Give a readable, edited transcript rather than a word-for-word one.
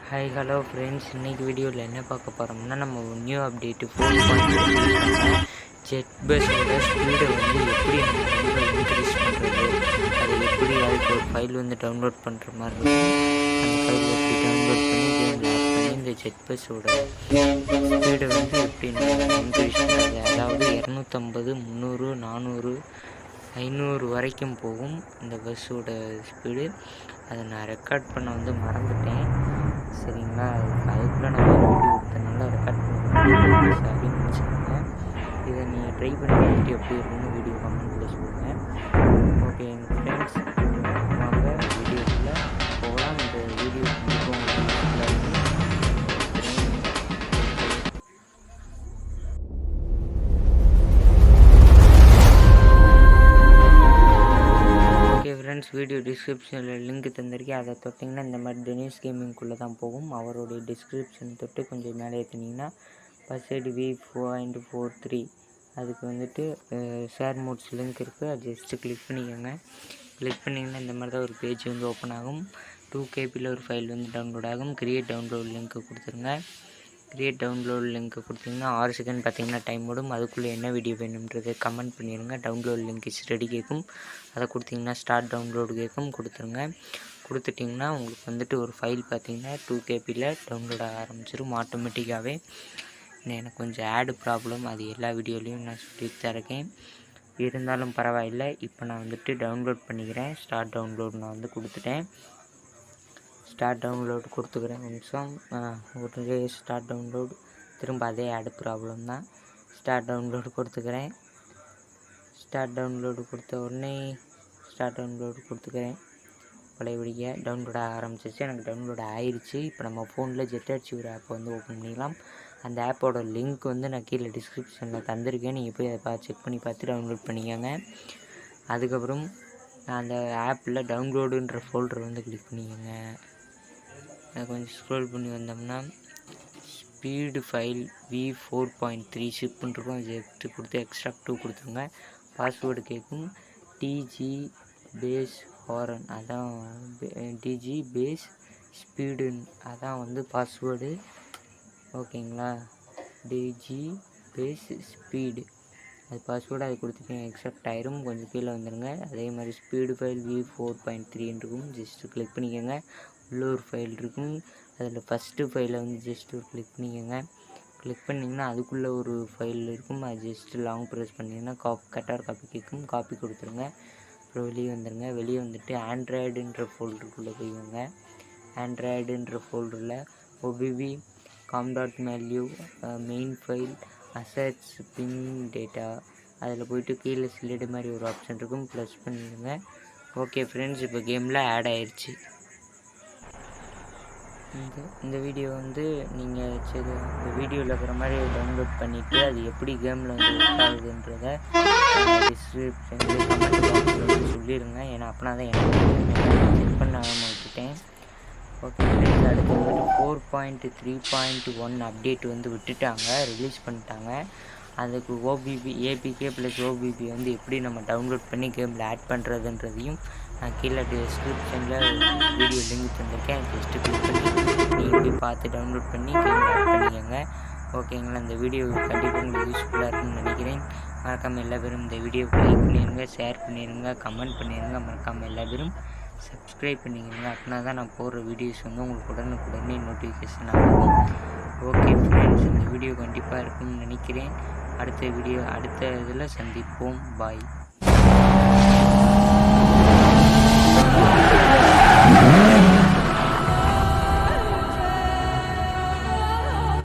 Hi hello friends, இன்றைக்கி வீடியோவில் என்ன பார்க்க போகிறோம்னா நம்ம நியூ அப்டேட்டு 4.0 ஜெட் பஸ்ஸோட ஸ்பீடை வந்து எப்படி நம்ம ரொம்ப இன்க்ரீஸ் பண்ணுறது, அதை எப்படி அதுக்கு ஒரு ஃபைல் வந்து டவுன்லோட் பண்ணுற மாதிரி இருக்கும். அந்த ஃபைல் எப்படி டவுன்லோட் பண்ணி கேமில் ஆட் பண்ணி இந்த ஜெட் பஸ்ஸோட ஸ்பீடை வந்து எப்படி நம்ம இன்க்ரீஸ் பண்ணுறது, அதாவது 250, 300, 400, 500 வரைக்கும் போகும் இந்த பஸ்ஸோட ஸ்பீடு. அதை நான் ரெக்கார்ட் பண்ண வந்து மறந்துட்டேன், சரிங்களா. அதுக்குள்ளே நான் ஒரு வீடியோ கொடுத்தனால ரெக்கார்ட் பண்ண அப்படின்னு நினச்சிக்கோங்க. இதை நீங்கள் ட்ரை பண்ணி பார்த்துட்டு எப்படி இருக்குன்னு வீடியோ கமெண்ட்டில் சொல்லுங்கள். ஓகே ஃப்ரெண்ட்ஸ், வாங்க வீடியோக்குள்ளே போகலாம். இந்த வீடியோ கண்டிப்பாக உங்களுக்கு யூஸ்ஃபுல்லாக இருக்கும். ஃப்ரெண்ட்ஸ், வீடியோ டிஸ்கிரிப்ஷனில் லிங்க் தந்திருக்கேன், அதை தொட்டிங்கன்னா இந்த மாதிரி டெனிஸ் கேமிங்குள்ளே தான் போகும். அவருடைய டிஸ்கிரிப்ஷன் தொட்டு கொஞ்சம் மேலே ஏற்றினீங்கன்னா பர்சைடு V4.43 அதுக்கு வந்துட்டு ஷேர் மோட்ஸ் லிங்க் இருக்குது. அது ஜஸ்ட்டு கிளிக் பண்ணிக்கோங்க. கிளிக் பண்ணிங்கன்னா இந்த மாதிரி தான் ஒரு பேஜ் வந்து ஓப்பன் ஆகும். 2KB ஒரு ஃபைல் வந்து டவுன்லோட் ஆகும். கிரியேட் டவுன்லோட் லிங்க்கு கொடுத்துருங்க. கிரியேட் டவுன்லோட் லிங்க்கு கொடுத்திங்கன்னா 6 செகண்ட் பார்த்தீங்கன்னா டைம் ஓடும். அதுக்குள்ளே என்ன வீடியோ வேணும்ன்றது கமெண்ட் பண்ணிடுங்க. டவுன்லோட் லிங்க் இஸ் ரெடி கேட்கும். அதை கொடுத்திங்கன்னா ஸ்டார்ட் டவுன்லோடு கேட்கும். கொடுத்துருங்க. கொடுத்துட்டிங்கன்னா உங்களுக்கு வந்துட்டு ஒரு ஃபைல் பார்த்தீங்கன்னா 2KB டவுன்லோட் ஆக ஆரம்பிச்சிடும் ஆட்டோமேட்டிக்காகவே. எனக்கு கொஞ்சம் ஆடு ப்ராப்ளம், அது எல்லா வீடியோலையும் நான் சொல்லி தரேன், இருந்தாலும் பரவாயில்லை. இப்போ நான் வந்துட்டு டவுன்லோட் பண்ணிக்கிறேன். ஸ்டார்ட் டவுன்லோட் நான் வந்து கொடுத்துட்டேன். ஸ்டார்ட் டவுன்லோடு கொடுத்துக்கிறேன். நிமிஷம் ஒரு ஸ்டார்ட் டவுன்லோடு, திரும்ப அதே ஆடு ப்ராப்ளம் தான். ஸ்டார்ட் டவுன்லோடு கொடுத்துக்கிறேன். ஸ்டார்ட் டவுன்லோடு கொடுத்த உடனே ஸ்டார்ட் டவுன்லோடு கொடுத்துக்கிறேன். பழையபடிக்க டவுன்லோட் ஆக ஆரம்பிச்சிச்சு. எனக்கு டவுன்லோட் ஆயிடுச்சு. இப்போ நம்ம ஃபோனில் ஜெட் ஒரு ஆப் வந்து ஓப்பன் பண்ணிக்கலாம். அந்த ஆப்போட லிங்க் வந்து நான் கீழே டிஸ்கிரிப்ஷனில் தந்திருக்கேன். நீங்கள் போய் அதை செக் பண்ணி பார்த்து டவுன்லோட் பண்ணிக்கோங்க. அதுக்கப்புறம் நான் அந்த ஆப்பில் டவுன்லோடுன்ற ஃபோல்டர் வந்து கிளிக் பண்ணிக்கோங்க. கொஞ்சம் ஸ்க்ரோல் பண்ணி வந்தோம்னா ஸ்பீடு ஃபைல் V4.3 ஷிப்புன்னு இருக்கும். அது எடுத்து கொடுத்து எக்ஸ்ட்ராக்ட் 2 கொடுத்துருங்க. பாஸ்வேர்டு கேட்கும். டிஜி பேஸ் ஹாரன், அதான் டிஜி பேஸ் ஸ்பீடுன்னு அதான் வந்து பாஸ்வேர்டு. ஓகேங்களா, டிஜி பேஸ் ஸ்பீடு அது பாஸ்வேர்டு. அது கொடுத்துட்டீங்க, எக்ஸப்ட் ஆயிரும். கொஞ்சம் கீழே வந்துடுங்க. அதே மாதிரி ஸ்பீடு ஃபைல் V4.3 இருக்கும். ஜஸ்ட்டு கிளிக் பண்ணிக்கோங்க. உள்ள ஒரு ஃபைல் இருக்கும். அதில் ஃபஸ்ட்டு ஃபைலை வந்து ஜஸ்ட்டு ஒரு கிளிக் பண்ணிக்கோங்க. கிளிக் பண்ணிங்கன்னா அதுக்குள்ளே ஒரு ஃபைல் இருக்கும். அது ஜஸ்ட்டு லாங் ப்ரெஸ் பண்ணிங்கன்னா கட்டார் காப்பி கேட்கும். காப்பி கொடுத்துருங்க. அப்புறம் வெளியே வந்துடுங்க. வெளியே வந்துட்டு ஆண்ட்ராய்டுன்ற ஃபோல்டருக்குள்ளே போய்வாங்க. ஆண்ட்ராய்டுன்ற ஃபோல்டரில் OBB com.malue main file assets bin data அதில் போய்ட்டு கீழே ஸ்லைடு மாதிரி ஒரு ஆப்ஷன் இருக்கும். ப்ளஸ் பண்ணிடுங்க. ஓகே ஃப்ரெண்ட்ஸ், இப்போ கேமில் ஆட் ஆயிடுச்சு. இந்த வீடியோ வந்து நீங்கள் இந்த வீடியோவில் இருக்கிற மாதிரி டவுன்லோட் பண்ணிவிட்டு அது எப்படி கேமில் வந்து ஒர்க் ஆகுதுன்றதை டிஸ்கிரிப்ஷனில் கமெண்ட் பாக்ஸில் வந்து சொல்லிடுங்க. ஏன்னா அப்படின்னா தான் எனக்கு செக் பண்ணாமல் விட்டுட்டேன். ஓகே ஃப்ரெண்ட்ஸ், அடுத்து வந்துட்டு 4.3.1 அப்டேட் வந்து விட்டுட்டாங்க, ரிலீஸ் பண்ணிட்டாங்க. அதுக்கு APK + OBB வந்து எப்படி நம்ம டவுன்லோட் பண்ணி கேமில் ஆட் பண்ணுறதுன்றதையும் நான் கீழே டிஸ்கிரிப்ஷனில் வீடியோ லிங்க் தந்திருக்கேன். ஜஸ்ட்டு கிளிக் பண்ணி நீங்கள் போய் பார்த்து டவுன்லோட் பண்ணி கேமில் ஆட் பண்ணிக்கோங்க. ஓகேங்களா, இந்த வீடியோ கண்டிப்பாக உங்களுக்கு யூஸ்ஃபுல்லாக இருக்குன்னு நினைக்கிறேன். மறக்காமல் எல்லா பேரும் இந்த வீடியோவுக்கு லைக் பண்ணிடுங்க, ஷேர் பண்ணிடுங்க, கமெண்ட் பண்ணிடுங்க. மறக்காமல் எல்லா பேரும் சப்ஸ்கிரைப் பண்ணிக்கோங்க. அப்படின்னா தான் நான் போடுற வீடியோஸ் வந்து உங்களுக்கு உடனுக்குடனே நோட்டிஃபிகேஷன் ஆகும். ஓகே ஃப்ரெண்ட்ஸ், இந்த வீடியோ கண்டிப்பாக இருக்கும்னு நினைக்கிறேன். அடுத்த இதில் சந்திப்போம். பாய்.